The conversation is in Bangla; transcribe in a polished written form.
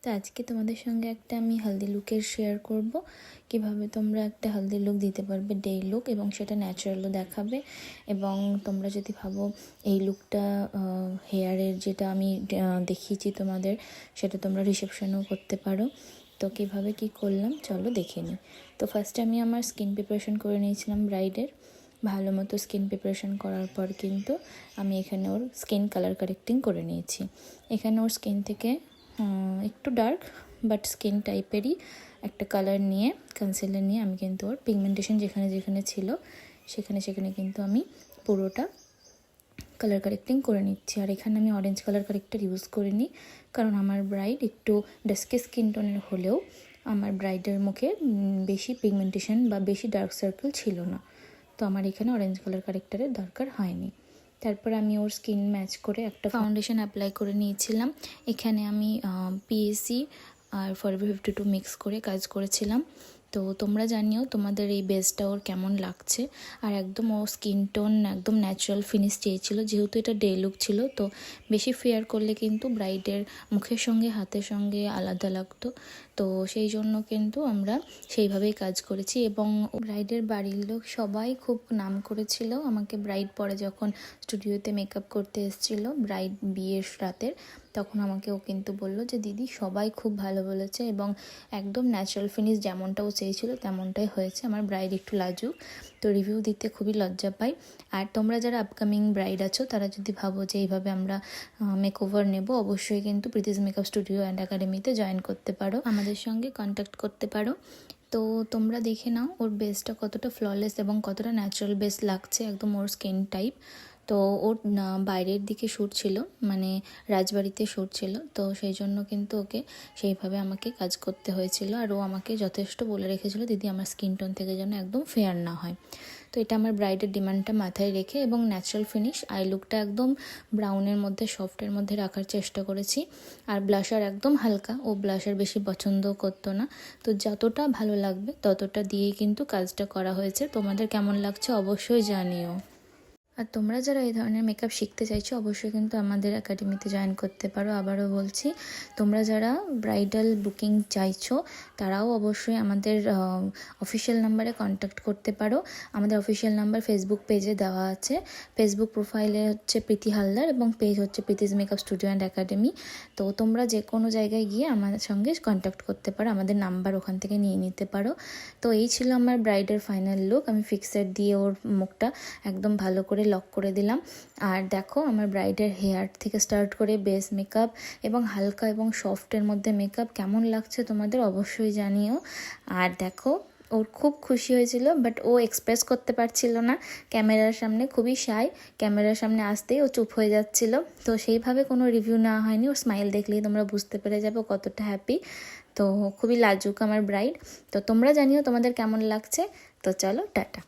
তো আজকে তোমাদের সঙ্গে একটা আমি হেলদি লুকের শেয়ার করব কিভাবে তোমরা একটা হেলদি লুক দিতে পারবে, ডে লুক, এবং সেটা ন্যাচারালও দেখাবে। এবং তোমরা যদি ভাবো এই লুকটা হেয়ারের যেটা আমি দেখিয়েছি তোমাদের, সেটা তোমরা রিসেপশনেও করতে পারো। তো কীভাবে কি করলাম চলো দেখে নিই। তো ফার্স্টে আমি আমার স্কিন প্রিপারেশন করে নিয়েছিলাম ব্রাইডের। ভালো মতো স্কিন প্রিপারেশন করার পর কিন্তু আমি এখানে ওর স্কিন কালার কারেক্টিং করে নিয়েছি। এখানে ওর স্কিন থেকে একটু ডার্ক বাট স্কিন টাইপেরই একটা কালার নিয়ে, কনসিলার নিয়ে আমি কিন্তু ওর পিগমেন্টেশন যেখানে যেখানে ছিল সেখানে কিন্তু আমি পুরোটা কালার কারেক্টিং করে নিচ্ছি। আর এখানে আমি অরেঞ্জ কালার কারেক্টার ইউজ করিনি, কারণ আমার ব্রাইড একটু ডাস্কি স্কিন টোনের হলেও আমার ব্রাইডের মুখে বেশি পিগমেন্টেশন বা বেশি ডার্ক সার্কেল ছিল না, তো আমার এখানে অরেঞ্জ কালার কারেক্টারের দরকার হয়নি। তারপর আমি ওর স্কিন ম্যাচ করে একটা ফাউন্ডেশন অ্যাপ্লাই করে নিয়েছিলাম। এখানে আমি পিএসি আর ফরএভার 52 মিক্স করে কাজ করেছিলাম। তো তোমরা জানিও তোমাদের এই বেসটা ওর কেমন লাগছে। আর একদম ও স্কিন টোন একদম ন্যাচারাল ফিনিশ চেয়েছিল, যেহেতু এটা ডে লুক ছিল, তো বেশি ফেয়ার করলে কিন্তু ব্রাইডের মুখের সঙ্গে হাতের সঙ্গে আলাদা লাগতো। তো সেই জন্য কিন্তু আমরা সেইভাবেই কাজ করেছি। এবং ব্রাইডের বাড়ির লোক সবাই খুব নাম করেছিল আমাকে। ব্রাইড পরে যখন স্টুডিওতে মেকআপ করতে এসেছিল ব্রাইড বিয়ের রাতের, তখন আমাকে ও কিন্তু বললো যে দিদি সবাই খুব ভালো বলেছে এবং একদম ন্যাচারাল ফিনিশ যেমনটা ও চেয়েছিল তেমনটাই হয়েছে। আমার ব্রাইড একটু লাজুক, তো রিভিউ দিতে খুবই লজ্জা পাই। আর তোমরা যারা আপকামিং ব্রাইড আছো তারা যদি ভাবো যে এইভাবে আমরা মেকওভার নেব, অবশ্যই কিন্তু প্রীতিজ মেকআপ স্টুডিও অ্যান্ড একাডেমিতে জয়েন করতে পারো, আমাদের সঙ্গে কন্ট্যাক্ট করতে পারো। তো তোমরা দেখে নাও ওর বেসটা কতটা ফ্ললেস এবং কতটা ন্যাচারাল বেস লাগছে, একদম ওর স্কিন টাইপ। তো ওর বাইরের দিকে শ্যুট ছিল, মানে রাজবাড়িতে শ্যুট ছিল, তো সেই জন্য কিন্তু ওকে সেইভাবে আমাকে কাজ করতে হয়েছিল। আর ও আমাকে যথেষ্ট বলে রেখেছিল দিদি আমার স্কিন টোন থেকে যেন একদম ফেয়ার না হয়। তো এটা আমার ব্রাইডের ডিমান্ডটা মাথায় রেখে এবং ন্যাচারাল ফিনিশ আই লুকটা একদম ব্রাউনের মধ্যে সফটের মধ্যে রাখার চেষ্টা করেছি। আর ব্লাশার একদম হালকা, ও ব্লাশার বেশি পছন্দ করতো না, তো যতটা ভালো লাগবে ততটা দিয়েই কিন্তু কাজটা করা হয়েছে। তোমাদের কেমন লাগছে অবশ্যই জানিও। আর তোমরা যারা এই ধরনের মেকআপ শিখতে চাইছো অবশ্যই কিন্তু আমাদের একাডেমিতে জয়েন করতে পারো। আবারও বলছি, তোমরা যারা ব্রাইডাল বুকিং চাইছো তারাও অবশ্যই আমাদের অফিসিয়াল নাম্বারে কন্ট্যাক্ট করতে পারো। আমাদের অফিসিয়াল নাম্বার ফেসবুক পেজে দেওয়া আছে। ফেসবুক প্রোফাইলে হচ্ছে প্রীতি হালদার এবং পেজ হচ্ছে প্রীতিজ মেকআপ স্টুডিও অ্যান্ড একাডেমি। তো তোমরা যে কোনো জায়গায় গিয়ে আমাদের সঙ্গে কন্ট্যাক্ট করতে পারো, আমাদের নাম্বার ওখান থেকে নিয়ে নিতে পারো। তো এই ছিল আমার ব্রাইডের ফাইনাল লুক। আমি ফিক্সার দিয়ে ওর মুখটা একদম ভালো করে লক করে দিলাম। আর দেখো আমার ব্রাইডের হেয়ার থেকে স্টার্ট করে বেস মেকআপ এবং হালকা এবং সফটের মধ্যে মেকআপ কেমন লাগছে তোমাদের অবশ্যই জানিও। আর দেখো ওর খুব খুশি হয়েছিল, বাট ও এক্সপ্রেস করতে পারছিল না ক্যামেরার সামনে, খুবই শাই। ক্যামেরার সামনে আসতেই ও চুপ হয়ে যাচ্ছিল, তো সেইভাবে কোনো রিভিউ নেওয়া হয়নি। ওর স্মাইল দেখলেই তোমরা বুঝতে পেরে যাবে কতটা হ্যাপি। তো খুবই লাজুক আমার ব্রাইড। তো তোমরা জানিও তোমাদের কেমন লাগছে। তো চলো টাটা।